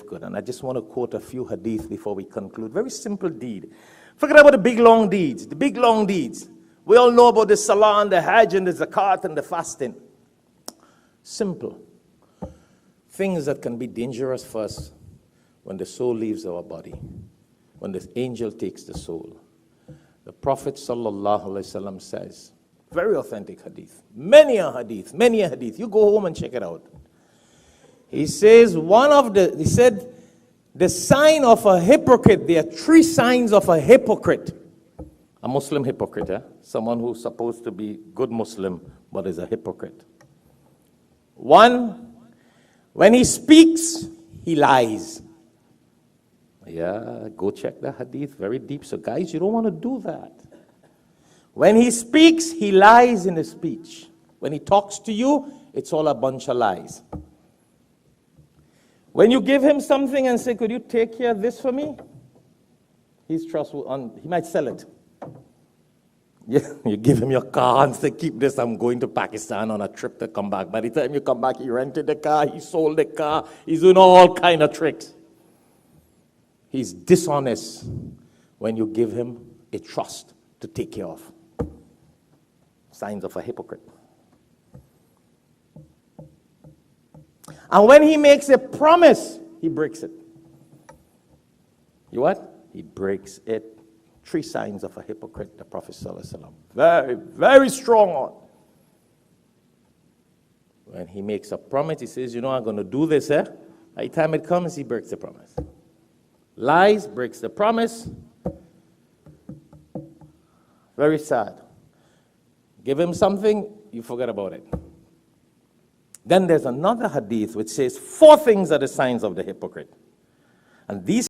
good. And I just want to quote a few hadith before we conclude. Very simple deed. Forget about the big long deeds. The big long deeds. We all know about the salah and the hajj and the zakat and the fasting. Simple. Things that can be dangerous for us when the soul leaves our body. When the angel takes the soul. The Prophet ﷺ says, very authentic hadith. Many a hadith. You go home and check it out. He says, he said, the sign of a hypocrite, there are 3 signs of a hypocrite. A Muslim hypocrite, eh? Someone who's supposed to be good Muslim, but is a hypocrite. 1, when he speaks, he lies. Yeah, go check the hadith, very deep. So guys, you don't want to do that. When he speaks, he lies in his speech. When he talks to you, it's all a bunch of lies. When you give him something and say, could you take care of this for me? He's trustworthy. He might sell it. Yeah, you give him your car and say, keep this, I'm going to Pakistan on a trip to come back. By the time you come back, he rented the car, he sold the car, he's doing all kind of tricks. He's dishonest when you give him a trust to take care of. Signs of a hypocrite. And when he makes a promise, he breaks it. You what? He breaks it. 3 signs of a hypocrite, the Prophet ﷺ. Very, very strong on. When he makes a promise, he says, you know, I'm going to do this, eh? By the time it comes, he breaks the promise. Lies, breaks the promise. Very sad. Give him something, you forget about it. Then there's another hadith which says 4 things are the signs of the hypocrite. And these